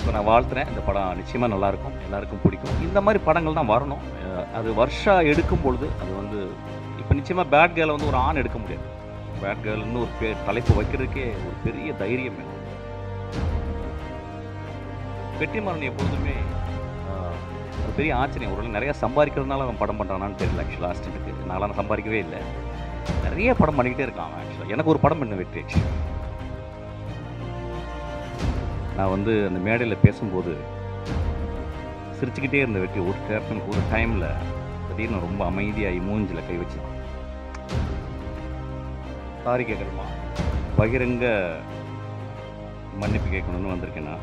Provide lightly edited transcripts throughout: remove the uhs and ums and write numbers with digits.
So நான் வாழ்த்துறேன். இந்த படம் நிச்சயமாக நல்லாயிருக்கும், எல்லாருக்கும் பிடிக்கும். இந்த மாதிரி படங்கள் தான் வரணும். அது வருஷா எடுக்கும் பொழுது அது வந்து இப்போ நிச்சயமாக பேட் கேர்ளை வந்து ஒரு ஆண் எடுக்க முடியாது. பேட் கேர்ள்னு ஒரு தலைப்பு வைக்கிறதுக்கே ஒரு பெரிய தைரியம் வேணும். வெற்றிமாறன் எப்பொழுதுமே ஒரு பெரிய ஆச்சரியம். ஒரு நிறையா சம்பாதிக்கிறதுனால அவன் படம் பண்ணுறானான்னு தெரியல. ஆக்சுவலாக அசிஸ்டண்ட்டுக்கு நான்லாம் சம்பாதிக்கவே இல்லை. நிறைய படம் பண்ணிக்கிட்டே இருக்கான் அவன். ஆக்சுவலாக எனக்கு ஒரு படம் பண்ண வெற்றி. ஆக்சுவலி நான் வந்து அந்த மேடையில் பேசும்போது சிரிச்சுக்கிட்டே இருந்த வெற்றி ஒரு டைமில் திடீர்னு ரொம்ப அமைதியாகி மூஞ்சில் கை வச்சுதான். சாரி கேட்கணுமா, பகிரங்க மன்னிப்பு கேட்கணும்னு வந்திருக்கேன்னா.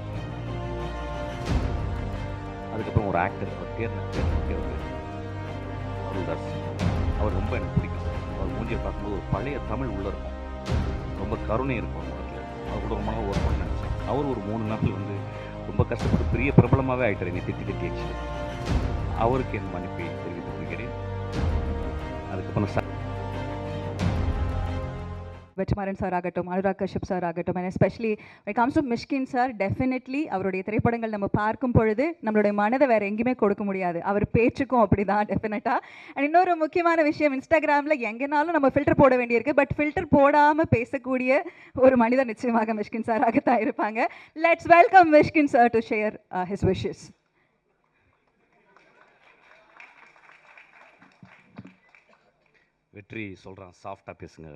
அதுக்கப்புறம் ஒரு ஆக்டர், அவர் பேர் அருள்தாஸ். அவர் ரொம்ப எனக்கு பிடிக்கும். அவர் மூஞ்சியை பார்க்கும்போது ஒரு பழைய தமிழ் உள்ளே இருக்கும், ரொம்ப கருணை இருக்கும் முகத்தில். அவர் கூட ரொம்ப நாள் ஒர்க் பண்ண நினச்சேன். அவர் ஒரு 3 நாள் வந்து ரொம்ப கஷ்டப்பட்டு பெரிய பிரபலமாகவே ஆகிட்டார் என்னை திட்டி ஆக்சுவலி. அவருக்கு என் மன்னிப்பை தெரிவித்துக் கொள்கிறேன். அதுக்கப்புறம் வெற்றிமாறன் சார் ஆகட்டும், அனுராக் கஷ்யப் சார் ஆகட்டும், and especially when it comes to Mysskin sir, definitely அவருடைய திரைப்படங்கள் நம்ம பார்க்கும் பொழுது நம்மளுடைய மனதை வேறு எங்கேயுமே கொடுக்க முடியாது. அவர் பேச்சுக்கும் அப்படி தான் டெஃபினட்டாக. அண்ட் இன்னொரு முக்கியமான விஷயம், இன்ஸ்டாகிராமில் எங்கேனாலும் நம்ம ஃபில்டர் போட வேண்டியிருக்கு. பட் ஃபில்டர் போடாமல் பேசக்கூடிய ஒரு மனிதர் நிச்சயமாக மிஷ்கின் சாராகத்தான் இருப்பாங்க. Let's welcome Mysskin sir to share his wishes. வெற்றி சொல்கிறான், சாஃப்டாக பேசுங்க.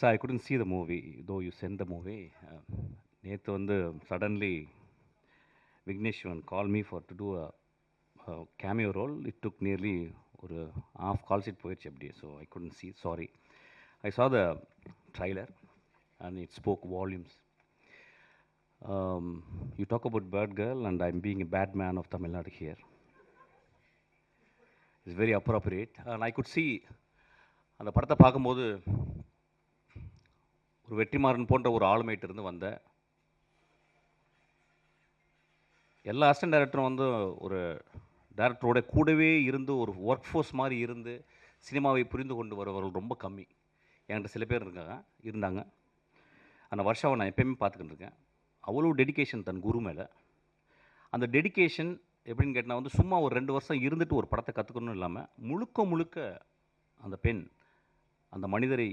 I couldn't see the movie, though you sent the movie. நேற்று வந்து suddenly Vigneshwan called me to do a cameo role. It took nearly ஒரு half call sheet போயிடுச்சு அப்படியே. So I couldn't see, sorry. I saw the trailer and it spoke volumes. You talk about Bird Girl and I'm being a bad man of Tamil Nadu here. It's very appropriate. And I could see அந்த படத்தை பார்க்கும்போது ஒரு வெற்றிமாறன் போன்ற ஒரு ஆளுமைட்டு இருந்து வந்த எல்லா assistant டைரக்டரும் வந்து ஒரு டைரக்டரோட கூடவே இருந்து ஒரு ஒர்க் ஃபோர்ஸ் மாதிரி இருந்து சினிமாவை புரிந்து கொண்டு வருவர்கள் ரொம்ப கம்மி. என்கிட்ட சில பேர் இருந்தாங்க. அந்த வருஷாவை நான் எப்பயுமே பார்த்துக்கிட்டு இருக்கேன். அவ்வளோ டெடிக்கேஷன் தன் குரு மேலே. அந்த டெடிக்கேஷன் எப்படின்னு கேட்டால் வந்து சும்மா ஒரு 2 வருஷம் இருந்துட்டு ஒரு படத்தை கற்றுக்கணும் இல்லாமல் முழுக்க அந்த பெண் அந்த மனிதரை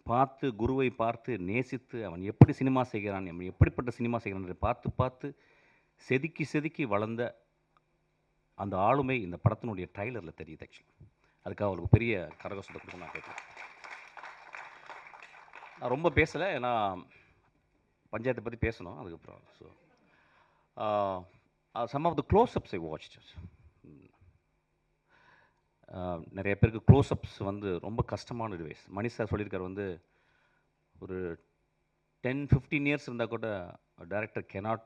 பார்த்து, குருவை பார்த்து நேசித்து அவன் எப்படி சினிமா செய்கிறான், அவன் எப்படிப்பட்ட சினிமா செய்கிறான் பார்த்து செதுக்கி வளர்ந்த அந்த ஆளுமை இந்த படத்தினுடைய ட்ரைலரில் தெரியுது. ஆக்சுவலி அதுக்காக அவளுக்கு பெரிய கரகோஷத்தை கொடுக்க நான் கேட்குறேன். நான் ரொம்ப பேசலை, ஏன்னா பஞ்சாயத்தை பற்றி பேசணும். அதுக்கப்புறம் some of the closeups I watched. நிறைய பேருக்கு க்ளோஸ்அப்ஸ் வந்து ரொம்ப கஷ்டமான டிவைஸ். மணி சார் சொல்லியிருக்கார் வந்து ஒரு 10-15 இயர்ஸ் இருந்தால் கூட director cannot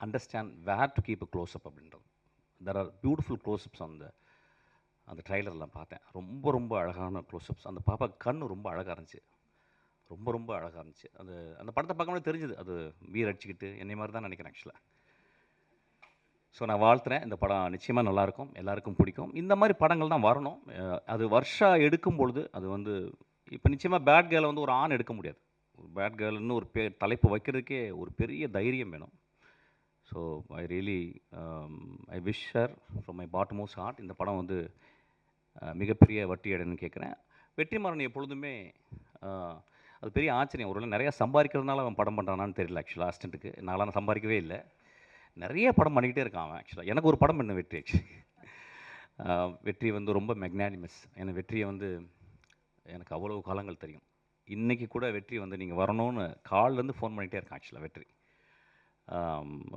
understand where to keep a closeup அப்படின்றது. தெர் ஆர் பியூட்டிஃபுல் க்ளோஸ்அப்ஸ் அந்த ட்ரைலர்லாம் பார்த்தேன். ரொம்ப அழகான க்ளோஸ்அப்ஸ். அந்த பாப்பா கண்ணு ரொம்ப அழகாக இருந்துச்சு, ரொம்ப அழகாக இருந்துச்சு. அந்த படத்தை பார்க்கும்போது தெரிஞ்சுது அது வீர் அடிச்சுக்கிட்டு என்னை மாதிரி தான் நினைக்கிறேன் ஆக்சுவலாக. ஸோ நான் வாழ்த்துறேன். இந்த படம் நிச்சயமாக நல்லாயிருக்கும், எல்லாருக்கும் பிடிக்கும். இந்த மாதிரி படங்கள் தான் வரணும். அது வருஷா எடுக்கும் பொழுது அது வந்து இப்போ நிச்சயமாக பேட் கேர்ளை வந்து ஒரு ஆண் எடுக்க முடியாது. பேட் கேர்ள்னு ஒரு தலைப்பு வைக்கிறதுக்கே ஒரு பெரிய தைரியம் வேணும். So I wish her from my bottommost heart. இந்த படம் வந்து மிகப்பெரிய வட்டி அடைன்னு கேட்குறேன். வெற்றிமாறன் எப்பொழுதுமே அது பெரிய ஆச்சரியம். ஒரு நிறையா சம்பாதிக்கிறதுனால அவன் படம் பண்ணுறானான்னு தெரியல. ஆக்சுவலாக அசிஸ்டண்ட்டுக்கு நான்லாம் சம்பாதிக்கவே இல்லை. நிறைய படம் பண்ணிக்கிட்டே இருக்கான் அவன். ஆக்சுவலாக எனக்கு ஒரு படம் பண்ண வெற்றி. ஆக்சுவலி வெற்றி வந்து ரொம்ப மெக்னானிமஸ். ஏன்னா வெற்றியை வந்து எனக்கு அவ்வளோ காலங்கள் தெரியும். இன்றைக்கி கூட வெற்றி வந்து நீங்கள் வரணும்னு கால்லேருந்து ஃபோன் பண்ணிகிட்டே இருக்கான். ஆக்சுவலாக வெற்றி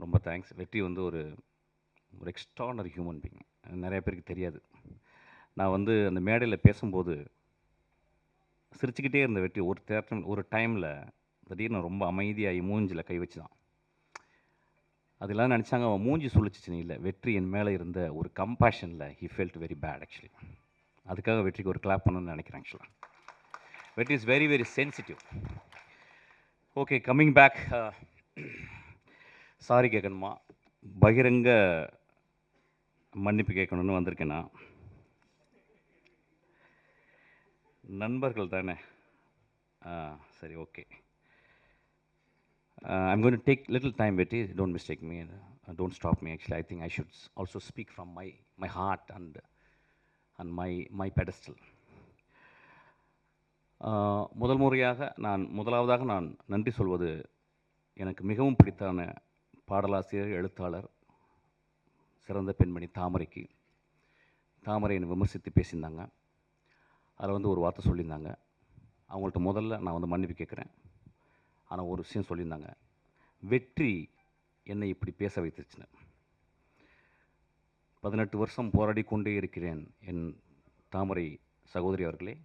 ரொம்ப தேங்க்ஸ். வெற்றி வந்து ஒரு எக்ஸ்ட்ரானரி ஹியூமன் பீயிங். நிறைய பேருக்கு தெரியாது. நான் வந்து அந்த மேடையில் பேசும்போது சிரிச்சுக்கிட்டே இருந்த வெற்றி ஒரு டைமில் திடீர்னு ரொம்ப அமைதியாகி மூஞ்சில் கை வச்சுதான். அதெல்லாம் நினச்சாங்க அவன் மூஞ்சி சொல்லிச்சின்னு. இல்லை, வெற்றி என் மேலே இருந்த ஒரு கம்பேஷனில் he felt very bad actually. அதுக்காக வெற்றிக்கு ஒரு கிளாப் பண்ணணும்னு நினைக்கிறேன். ஆக்சுவலாக Vetri is very sensitive. Okay, coming back. Sorry கேட்கணுமா, பகிரங்க மன்னிப்பு கேட்கணுன்னு வந்திருக்கேன்னா. நண்பர்கள் தானே, சரி, okay. I'm going to take little time, Betty. Don't mistake me. Don't stop me. Actually, I think I should also speak from my heart and my pedestal. முதலாவதாக நான் நன்றி சொல்வது எனக்கு மிகவும் பிடித்தான பாடலாசிரியர், எழுத்தாளர், சிறந்த பெண்மணி தாமரைக்கு. தாமரை என்னை விமர்சித்து பேசியிருந்தாங்க. அதில் ஒரு வார்த்தை சொல்லியிருந்தாங்க. அவங்கள்ட்ட முதல்ல நான் மன்னிப்பு கேட்குறேன். ஆனால் ஒரு விஷயம் சொல்லியிருந்தாங்க, வெற்றி என்னை இப்படி பேச வைத்துச்சுன்னு. 18 வருஷம் போராடி கொண்டே இருக்கிறேன் என் தாமரை சகோதரி அவர்களே.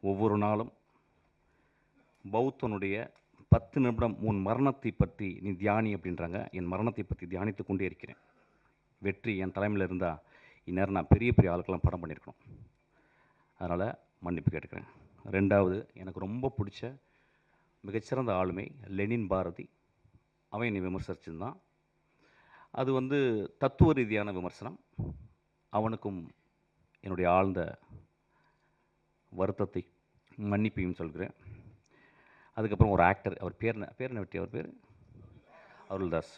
ஒவ்வொரு நாளும் பௌத்தனுடைய 10 நிமிடம் உன் மரணத்தை பற்றி நீ தியானி அப்படின்றாங்க. என் மரணத்தை பற்றி தியானித்து கொண்டே இருக்கிறேன். வெற்றி என் தலைமையில் இருந்தால் இந்நேரம் நான் பெரிய பெரிய ஆளுக்கெல்லாம் படம் பண்ணியிருக்கணும். அதனால் மன்னிப்பு கேட்டுக்கிறேன். ரெண்டாவது, எனக்கு ரொம்ப பிடிச்ச மிகச்சிறந்த ஆளுமை லெனின் பாரதி. அவன் என்னை விமர்சிச்சிருந்தான். அது தத்துவ ரீதியான விமர்சனம். அவனுக்கும் என்னுடைய ஆழ்ந்த வருத்தத்தை மன்னிப்பையும் சொல்கிறேன். அதுக்கப்புறம் ஒரு ஆக்டர், அவர் பேர் என்ன வெற்றி, அவர் பேர் அருள்தாஸ்.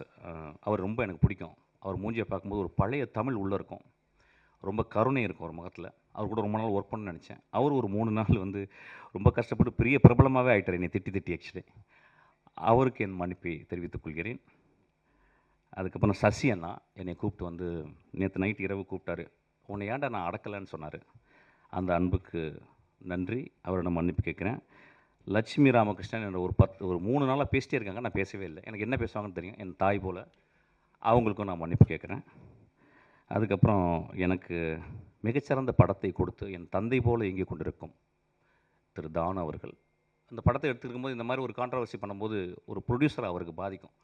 அவர் ரொம்ப எனக்கு பிடிக்கும். அவர் மூஞ்சியை பார்க்கும்போது ஒரு பழைய தமிழ் உள்ளே இருக்கும், ரொம்ப கருணை இருக்கும் ஒரு முகத்தில். அவர் கூட ரொம்ப நாள் ஒர்க் பண்ணணும்னு நினச்சேன். அவர் ஒரு 3 நாள் ரொம்ப கஷ்டப்பட்டு பெரிய பிரபலமாகவே ஆகிட்டார் என்னை திட்டி ஆக்சுவலி. அவருக்கு என் மன்னிப்பை தெரிவித்துக் கொள்கிறேன். அதுக்கப்புறம் சசி அண்ணா என்னை கூப்பிட்டு நேற்று நைட்டு இரவு கூப்பிட்டாரு. உன்னை ஏன்டா நான் அடக்கலைன்னு சொன்னார். அந்த அன்புக்கு நன்றி. அவரிடம் மன்னிப்பு கேட்குறேன். லட்சுமி ராமகிருஷ்ணன் என்ற ஒரு 3 நாளாக பேசிட்டே இருக்காங்க, நான் பேசவே இல்லை. எனக்கு என்ன பேசுவாங்கன்னு தெரியும், என் தாய் போல். அவங்களுக்கும் நான் மன்னிப்பு கேட்குறேன். அதுக்கப்புறம் எனக்கு மிகச்சிறந்த படத்தை கொடுத்து என் தந்தை போல் இயங்கி கொண்டிருக்கும் திரு தானு அவர்கள். அந்த படத்தை எடுத்துருக்கும் போது இந்த மாதிரி ஒரு கான்ட்ரவர்சி பண்ணும்போது ஒரு ப்ரொடியூசர் அவருக்கு பாதிக்கும்.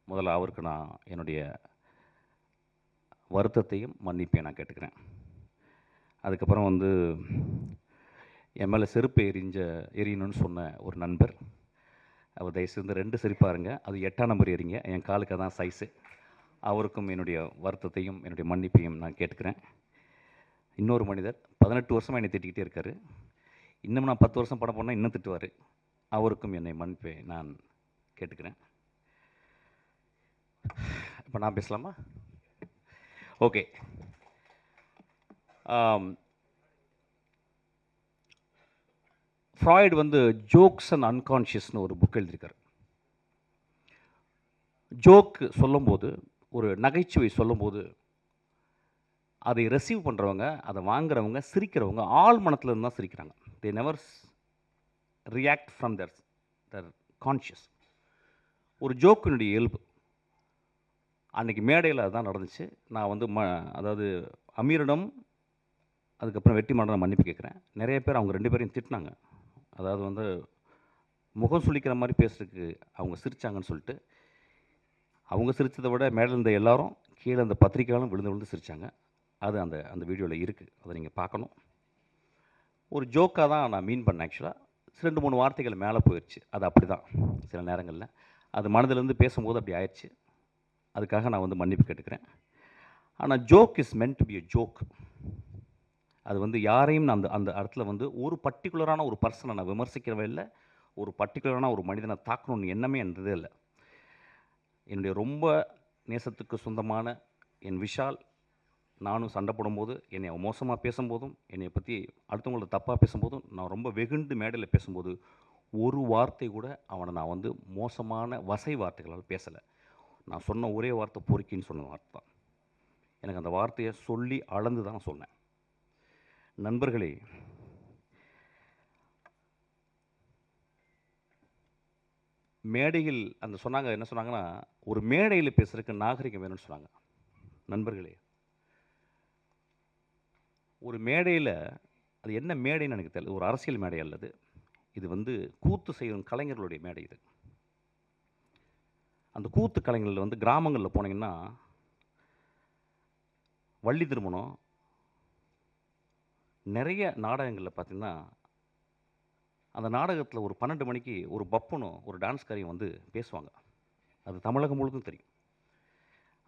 முதல்ல அவருக்கு நான் என்னுடைய வருத்தத்தையும் மன்னிப்பையும் நான் கேட்டுக்கிறேன். அதுக்கப்புறம் என் மேலே செருப்பு எரியணும்னு சொன்ன ஒரு நண்பர், அவர் தயவுசெய்து 2 செருப்பாக இருங்க, அது 8ஆம் நம்பர் எறிங்க, என் காலுக்கு அதான் சைஸு. அவருக்கும் என்னுடைய வருத்தத்தையும் என்னுடைய மன்னிப்பையும் நான் கேட்டுக்கிறேன். இன்னொரு மனிதர் 18 வருஷமாக என்னை திட்டிக்கிட்டே இருக்கார். இன்னும் நான் 10 வருஷம் படம் போனால் இன்னும் திட்டுவார். அவருக்கும் என்னை மன்னிப்பை நான் கேட்டுக்கிறேன். இப்போ நான் பேசலாமா? ஓகே. ஃப்ராய்டு ஜோக்ஸ் அண்ட் அன்கான்ஷியஸ்னு ஒரு புக் எழுதியிருக்கார். ஜோக் சொல்லும்போது, ஒரு நகைச்சுவை சொல்லும்போது, அதை ரிசீவ் பண்ணுறவங்க, அதை வாங்குறவங்க, சிரிக்கிறவங்க ஆள் மனத்தில் இருந்து தான் சிரிக்கிறாங்க. They never react from their conscious. ஒரு ஜோக்கினுடைய இயல்பு. அன்றைக்கி மேடையில் அதுதான் நடந்துச்சு. நான் அதாவது அமீரிடம் அதுக்கப்புறம் வெற்றிமாறன் மன்னிப்பு கேட்குறேன். நிறைய பேர் அவங்க 2 பேரையும் திட்டினாங்க. அதாவது முகம் சுளிக்கிற மாதிரி பேசுறதுக்கு அவங்க சிரித்தாங்கன்னு சொல்லிட்டு. அவங்க சிரித்ததை விட மேலே இருந்த எல்லாரும் கீழே அந்த பத்திரிக்கையாலும் விழுந்து சிரித்தாங்க. அது அந்த வீடியோவில் இருக்குது, அதை நீங்கள் பார்க்கணும். ஒரு ஜோக்காக தான் நான் மீன் பண்ணேன். ஆக்சுவலாக 2-3 வார்த்தைகள் மேலே போயிடுச்சு. அது அப்படி தான் சில நேரங்களில் அது மனதிலேருந்து பேசும்போது அப்படி ஆயிடுச்சு. அதுக்காக நான் மன்னிப்பு கேட்டுக்கிறேன். ஆனால் joke is meant to be a joke. அது யாரையும் நான் அந்த இடத்துல ஒரு பர்டிகுலரான ஒரு பர்சனை நான் விமர்சிக்கிறவே இல்லை, ஒரு பர்டிகுலரான ஒரு மனிதனை தாக்கணும்னு எண்ணமே இருந்ததே இல்லை. என்னுடைய ரொம்ப நேசத்துக்கு சொந்தமான என் விஷால், நானும் சண்டை போடும்போது, என்னை மோசமாக பேசும்போதும், என்னை பற்றி அடுத்தவங்கள்ட்ட தப்பாக பேசும்போதும், நான் ரொம்ப வெகுண்டு மேடையில் பேசும்போது ஒரு வார்த்தை கூட அவனை நான் மோசமான வசை வார்த்தைகளால் பேசலை. நான் சொன்ன ஒரே வார்த்தை பொறுக்கின்னு சொன்ன வார்த்தை தான். எனக்கு அந்த வார்த்தையை சொல்லி அளந்து தான் சொன்னேன். நண்பர்களே, மேடையில் சொன்னாங்க, என்ன சொன்னாங்கன்னா, ஒரு மேடையில் பேசுறதுக்கு நாகரிகம் வேணும்னு சொன்னாங்க. நண்பர்களே, ஒரு மேடையில், அது என்ன மேடைன்னு எனக்கு தெரியல, ஒரு அரசியல் மேடை அல்லது, இது கூத்து செய்யும் கலைஞர்களுடைய மேடை. இது அந்த கூத்து கலைஞர்கள் கிராமங்களில் போனீங்கன்னா, வள்ளி திருமணம், நிறைய நாடகங்களில் பார்த்தீங்கன்னா, அந்த நாடகத்தில் ஒரு 12 மணிக்கு ஒரு பப்பனும் ஒரு டான்ஸ்காரியும் பேசுவாங்க. அது தமிழகம் முழுதும் தெரியும்.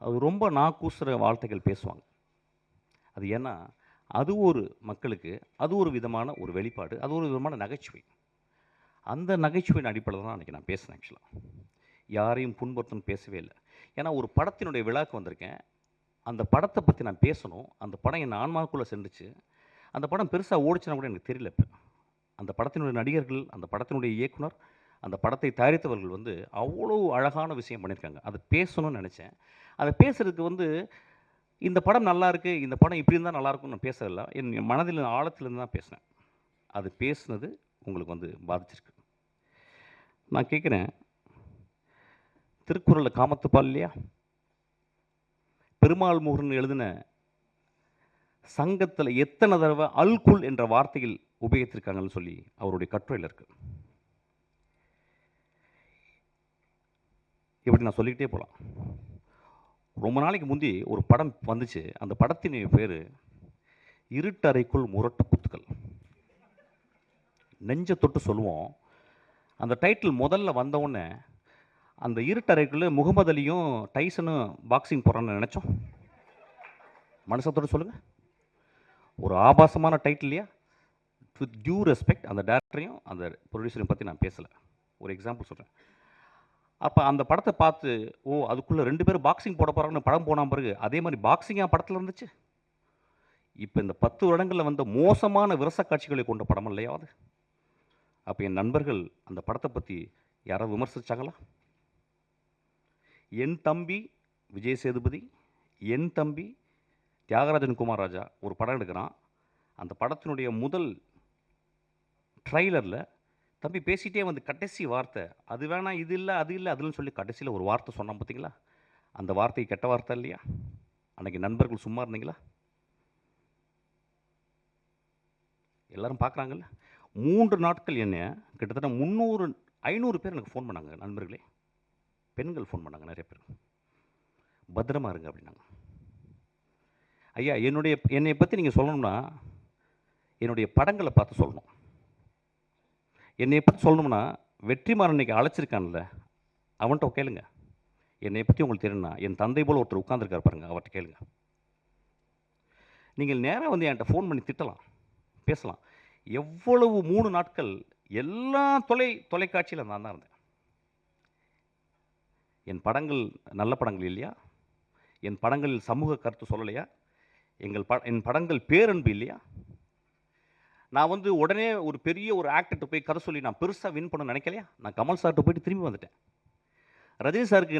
அது ரொம்ப நாக்கூசுற வார்த்தைகள் பேசுவாங்க. அது ஏன்னா அது ஒரு மக்களுக்கு அது ஒரு விதமான ஒரு வெளிப்பாடு, அது ஒரு விதமான நகைச்சுவை. அந்த நகைச்சுவையின் அடிப்படையில் தான் அன்றைக்கி நான் பேசினேன். ஆக்சுவலாக யாரையும் புண்படுத்தணும்னு பேசவே இல்லை. ஏன்னா ஒரு படத்தினுடைய விழாக்கு வந்திருக்கேன். அந்த படத்தை பற்றி நான் பேசணும். அந்த படம் என் ஆன்மாவுக்குள்ளே சென்றுச்சு. அந்த படம் பெருசாக ஓடிச்சுன்னா கூட எனக்கு தெரியல இப்போ. அந்த படத்தினுடைய நடிகர்கள், அந்த படத்தினுடைய இயக்குனர், அந்த படத்தை தயாரித்தவர்கள் வந்து அவ்வளோ அழகான விஷயம் பண்ணியிருக்காங்க. அதை பேசணும்னு நினச்சேன். அதை பேசுறதுக்கு வந்து இந்த படம் நல்லா இருக்கு, இந்த படம் இப்படி இருந்தால் நல்லாயிருக்கும்னு நான் பேசல. என் மனதில் ஆழத்திலேருந்து தான் பேசினேன். அது பேசுனது உங்களுக்கு வந்து பாதிச்சிருக்கு. நான் கேட்குறேன், திருக்குறளில் காமத்துப்பால் இல்லையா? பெருமாள் முருகன் எழுதின சங்கத்தில் எத்தனை தடவை அல்குல் என்ற வார்த்தையில் உபயோகித்திருக்காங்கன்னு சொல்லி அவருடைய கட்டுரையில் இருக்கு. இப்படி நான் சொல்லிக்கிட்டே போகலாம். ரொம்ப நாளைக்கு முந்தி ஒரு படம் வந்துச்சு. அந்த படத்தின் பேர் இருட்டறைக்குள் முரட்டு குத்துக்கள். நெஞ்ச தொட்டு சொல்லுவோம். அந்த டைட்டில் முதல்ல வந்தவுடனே அந்த இருட்டறைக்குள்ளே முகமது அலியும் டைசனும் பாக்ஸிங் போகிறான்னு நினச்சோம். மனசத்தோடு சொல்லுங்கள். ஒரு ஆபாசமான டைட்டில் இல்லையா? வித் டியூ ரெஸ்பெக்ட் அந்த டேரக்டரையும் அந்த ப்ரொடியூசரையும் பற்றி நான் பேசலை. ஒரு எக்ஸாம்பிள் சொல்கிறேன். அப்போ அந்த படத்தை பார்த்து, ஓ அதுக்குள்ளே 2 பேரும் பாக்ஸிங் போட போகிறாங்கன்னு படம் போன பிறகு அதே மாதிரி பாக்ஸிங்காக படத்தில் இருந்துச்சு. இப்போ இந்த 10 வருடங்களில் வந்த மோசமான விரச காட்சிகளை கொண்ட படம் இல்லையா அது? அப்போ என் நண்பர்கள் அந்த படத்தை பற்றி யாராவது விமர்சித்தாங்களா? என் தம்பி விஜய் சேதுபதி, என் தம்பி தியாகராஜன் குமார் ராஜா ஒரு படம் எடுக்கிறான். அந்த படத்தினுடைய முதல் ட்ரைலரில் தம்பி பேசிகிட்டே வந்து கடைசி வார்த்தை, அது வேணாம், இது இல்லை, அது இல்லை, அதுன்னு சொல்லி கடைசியில் ஒரு வார்த்தை சொன்னான் பார்த்தீங்களா? அந்த வார்த்தை கெட்ட வார்த்தை இல்லையா? அன்றைக்கி நண்பர்கள் சும்மா இருந்தீங்களா? எல்லோரும் பார்க்குறாங்கல்ல. 3 நாட்கள் என்ன கிட்டத்தட்ட 500 பேர் எனக்கு ஃபோன் பண்ணாங்க. நண்பர்களே, பெண்கள் ஃபோன் பண்ணாங்க நிறைய பேர். பத்திரமா இருங்க அப்படின்னாங்க. ஐயா, என்னை பற்றி நீங்கள் சொல்லணும்னா என்னுடைய படங்களை பார்த்து சொல்லணும். என்னை பற்றி சொல்லணும்னா வெற்றிமாறன் இன்னைக்கு அழைச்சிருக்கான்ல, அவன்கிட்ட கேளுங்க. என்னை பற்றி உங்களுக்கு தெரியும்னா என் தந்தை போல் ஒருத்தர் உட்காந்துருக்கார் பாருங்க, அவர்கிட்ட கேளுங்க. நீங்கள் நேராக வந்து என்கிட்ட ஃபோன் பண்ணி திட்டலாம், பேசலாம். எவ்வளவு 3 நாட்கள் எல்லா தொலைக்காட்சியில் நான் தான் இருந்தேன். என் படங்கள் நல்ல படங்கள் இல்லையா? என் படங்களில் சமூக கருத்து சொல்லலையா? என் படங்கள் பேரன்பு இல்லையா? நான் வந்து உடனே ஒரு பெரிய ஒரு ஆக்டர்கிட்ட போய் கதை சொல்லி நான் பெருசாக வின் பண்ண நினைக்கலையா? நான் கமல் சார்கிட்ட போயிட்டு திரும்பி வந்துட்டேன். ரஜினி சாருக்கு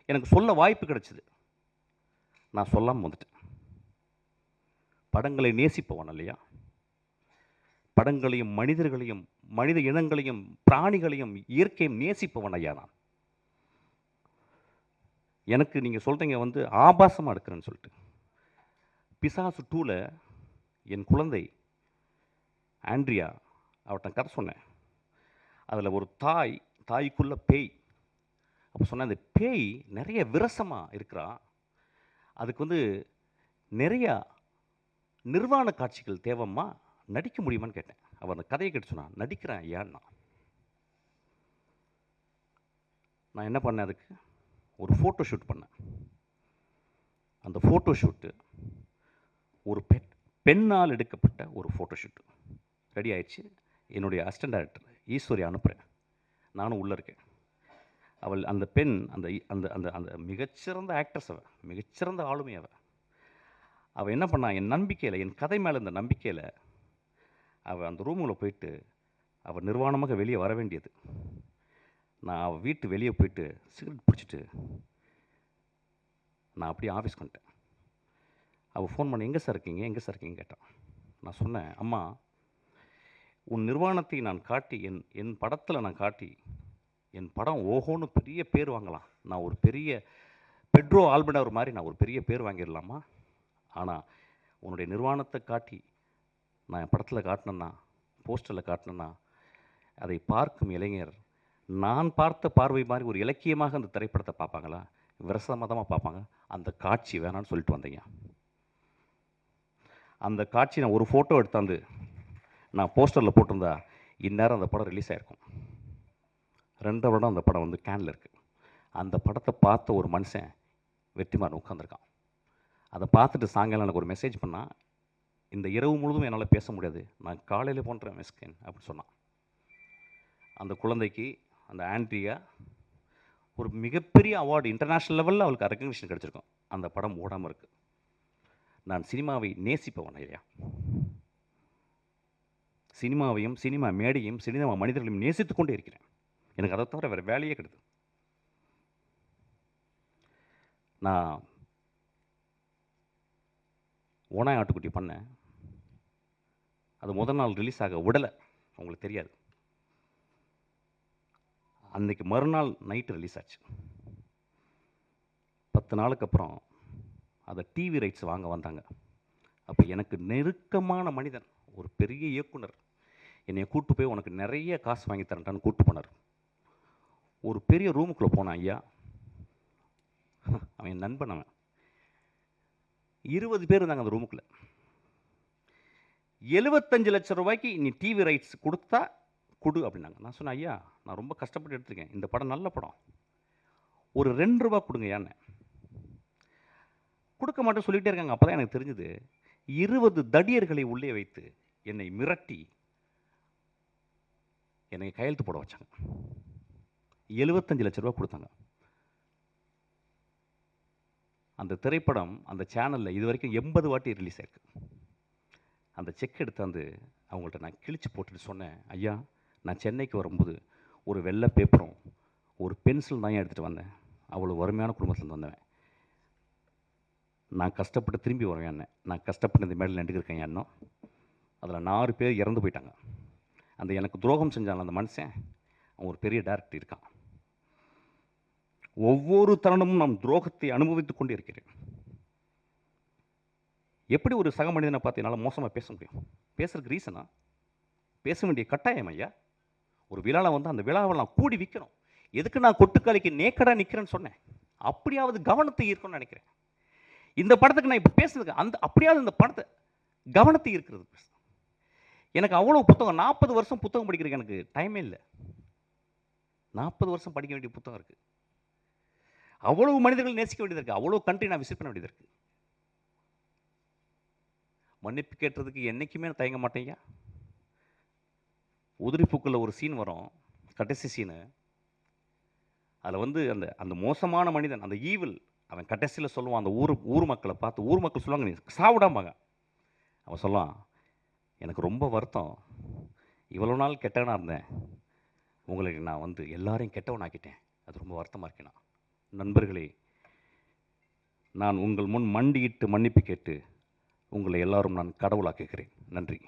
எனக்கு சொல்ல வாய்ப்பு கிடைச்சிது, நான் சொல்லாமல் வந்துட்டேன். படங்களை நேசிப்பவன் இல்லையா? படங்களையும் மனிதர்களையும் மனித இனங்களையும் பிராணிகளையும் இயற்கையும் நேசிப்பவன் ஐயா நான். எனக்கு நீங்கள் சொல்கிறீங்க வந்து ஆபாசமாக எடுக்கிறேன்னு சொல்லிட்டு. பிசாசு 2ல் என் குழந்தை ஆண்ட்ரியா அவட்ட கதை சொன்னேன். அதில் ஒரு தாய்க்குள்ள பேய். அப்போ சொன்னேன், அந்த பேய் நிறைய விரசமாக இருக்கிறா, அதுக்கு வந்து நிறையா நிர்வாண காட்சிகள் தேவைம்மா, நடிக்க முடியுமான்னு கேட்டேன். அவர் அந்த கதையை கேட்டு சொன்னான், நடிக்கிறேன் ஐயான்னா. நான் என்ன பண்ணேன், அதுக்கு ஒரு ஃபோட்டோ ஷூட் பண்ணேன். அந்த ஃபோட்டோ ஷூட்டு ஒரு பெண்ணால் எடுக்கப்பட்ட ஒரு ஃபோட்டோ ஷூட்டு ரெடி ஆயிடுச்சு. என்னுடைய அசிஸ்டன்ட் டைரக்டர் ஈஸ்வரி அனுப்புகிறேன், நானும் உள்ளே இருக்கேன். அவள் அந்த பெண் அந்த அந்த அந்த அந்த மிகச்சிறந்த ஆக்ட்ரஸ், மிகச்சிறந்த ஆளுமை அவள் என்ன பண்ணா, என் நம்பிக்கையில், என் கதை மேலே இந்த நம்பிக்கையில் அவள் அந்த ரூமில் போயிட்டு அவள் நிர்வாணமாக வெளியே வர வேண்டியது. நான் அவள் வீட்டு வெளியே போயிட்டு சிகரெட் பிடிச்சிட்டு நான் அப்படியே ஆஃபீஸ்க்கு வந்துட்டேன். அவள் ஃபோன் பண்ண, எங்கே சார் இருக்கீங்க கேட்டான். நான் சொன்னேன், அம்மா உன் நிர்வாணத்தை நான் காட்டி என் படத்தில் நான் காட்டி என் படம் ஓஹோன்னு பெரிய பேர் வாங்கலாம், நான் ஒரு பெரிய பெட்ரோ ஆல்பனர் மாதிரி நான் ஒரு பெரிய பேர் வாங்கிடலாமா? ஆனால் உன்னுடைய நிர்வாணத்தை காட்டி நான் என் படத்தில் காட்டினேன்னா, போஸ்டரில் காட்டினேன்னா, அதை பார்க்கும் இளைஞர் நான் பார்த்த பார்வை மாதிரி ஒரு இலக்கியமாக அந்த திரைப்படத்தை பார்ப்பாங்களா, விரசமதமாக பார்ப்பாங்க. அந்த காட்சி வேணான்னு சொல்லிட்டு வந்தீங்க. அந்த காட்சி நான் ஒரு ஃபோட்டோ எடுத்தாந்து நான் போஸ்டரில் போட்டிருந்தா இந்நேரம் அந்த படம் ரிலீஸ் ஆகிருக்கும். 2 வருடம் அந்த படம் வந்து கேனில் இருக்குது. அந்த படத்தை பார்த்த ஒரு மனுஷன் வெற்றிமாறன் உட்காந்துருக்கான். அதை பார்த்துட்டு சாயங்காலம் எனக்கு ஒரு மெசேஜ் பண்ணால், இந்த இரவு முழுதும் என்னால் பேச முடியாது, நான் காலையில் போன்றேன் மிஸ்கின் அப்படின்னு சொன்னான். அந்த குழந்தைக்கு, அந்த ஆண்ட்ரியா ஒரு மிகப்பெரிய அவார்டு இன்டர்நேஷ்னல் லெவலில் அவளுக்கு ரெக்கக்னிஷன் கிடச்சிருக்கும். அந்த படம் ஓடாமல் இருக்கு. நான் சினிமாவை நேசிப்பவன் இல்லையா? சினிமாவையும், சினிமா மேடையும், சினிமா மனிதர்களையும் நேசித்து கொண்டே இருக்கிறேன். எனக்கு அதை தவிர வேறு வேலையே கிடையாது. நான் ஓனாய் ஆட்டுக்குட்டி பண்ணேன். அது முதல் நாள் ரிலீஸ் ஆக விடலை, உங்களுக்கு தெரியாது. அன்றைக்கி மறுநாள் நைட்டு ரிலீஸ் ஆச்சு. 10 நாளுக்கு அப்புறம் அதை டிவி ரைட்ஸ் வாங்க வந்தாங்க. அப்போ எனக்கு நெருக்கமான மனிதன், ஒரு பெரிய இயக்குனர் என்னை கூப்பிட்டு போய் உனக்கு நிறைய காசு வாங்கி தரேன்டான்னு கூப்பிட்டு போனார். ஒரு பெரிய ரூமுக்குள்ளே போனான் ஐயா. அவன் என் நண்பன். அவன் 20 பேர் இருந்தாங்க அந்த ரூமுக்குள்ளே. 75 லட்சம் ரூபாய்க்கு நீ டிவி ரைட்ஸ் கொடுத்தா கொடு அப்படின்னாங்க. நான் சொன்னேன், ஐயா நான் ரொம்ப கஷ்டப்பட்டு எடுத்துருக்கேன், இந்த படம் நல்ல படம், ஒரு 2 ரூபா கொடுங்க ஏன்னு. கொடுக்க மாட்டேன் சொல்லிகிட்டே இருக்காங்க. அப்போ தான் எனக்கு தெரிஞ்சது, 20 தடியர்களை உள்ளே வைத்து என்னை மிரட்டி என்னை கையெழுத்து போட வச்சாங்க. 75 லட்ச ரூபா கொடுத்தாங்க. அந்த திரைப்படம் அந்த சேனலில் இது வரைக்கும் 80 வாட்டி ரிலீஸ் ஆயிருக்கு. அந்த செக் எடுத்தாந்து அவங்கள்ட்ட நான் கிழிச்சு போட்டுட்டு சொன்னேன், ஐயா நான் சென்னைக்கு வரும்போது ஒரு வெள்ளை பேப்பரும் ஒரு பென்சில் தான் எடுத்துகிட்டு வந்தேன். அவ்வளோ வறுமையான குடும்பத்துலேருந்து வந்தவன். நான் கஷ்டப்பட்டு திரும்பி வருவேன் என்ன, நான் கஷ்டப்பட்டு இந்த மேடையில் நடிக்கிறேன் இன்னும். அதில் 4 பேர் இறந்து போயிட்டாங்க. அந்த எனக்கு துரோகம் செஞ்சாங்க அந்த மனுஷன், அவன் ஒரு பெரிய டைரக்டர் இருக்கான். ஒவ்வொரு தருணமும் நான் துரோகத்தை அனுபவித்துக் கொண்டே இருக்கிறேன். எப்படி ஒரு சக மனிதனை பார்த்து என்னால் மோசமாக பேச முடியும்? பேசுறதுக்கு ரீசனா? பேச வேண்டிய கட்டாயம் ஐயா. ஒரு விழாவில் வந்து அந்த விழாவை நான் கூடி விற்கணும். எதுக்கு நான் கொட்டுக்காலிக்கு நேக்கடாக நிற்கிறேன்னு சொன்னேன்? அப்படியாவது கவனத்தை ஈர்க்கணும்னு நினைக்கிறேன். இந்த படத்துக்கு நான் இப்போ பேசுறதுக்கு அப்படியாவது இந்த படத்தை கவனத்தை ஈர்க்கிறது. எனக்கு அவ்வளோ புத்தகம், 40 வருஷம் புத்தகம் படிக்கிறதுக்கு எனக்கு டைமே இல்லை. 40 வருஷம் படிக்க வேண்டிய புத்தகம் இருக்குது. அவ்வளவு மனிதர்கள் நேசிக்க வேண்டியது இருக்குது. அவ்வளோ கண்ட்ரி நான் விசிட் பண்ண வேண்டியது இருக்குது. மன்னிப்பு கேட்டதுக்கு என்றைக்குமே நான் தயங்க மாட்டேங்க. உதிரிப்பூக்களில் ஒரு சீன் வரும், கடைசி சீனு. அதில் வந்து அந்த அந்த மோசமான மனிதன், அந்த ஈவில், அவன் கடைசியில் சொல்லுவான் அந்த ஊர் மக்களை பார்த்து. ஊர் மக்கள் சொல்லுவாங்க, நீ சாவிடாமாங்க. அவன் சொல்லுவான், எனக்கு ரொம்ப வருத்தம், இவ்வளோ நாள் கெட்டவனாக இருந்தேன், உங்களுக்கு நான் வந்து எல்லாரையும் கெட்டவனாக்கிட்டேன், அது ரொம்ப வருத்தமாக இருக்கேன். நண்பர்களே, நான் உங்கள் முன் மண்டியிட்டு மன்னிப்பு கேட்டு உங்களை எல்லாரும் நான் கடவுளாக்குகிறேன். நன்றி.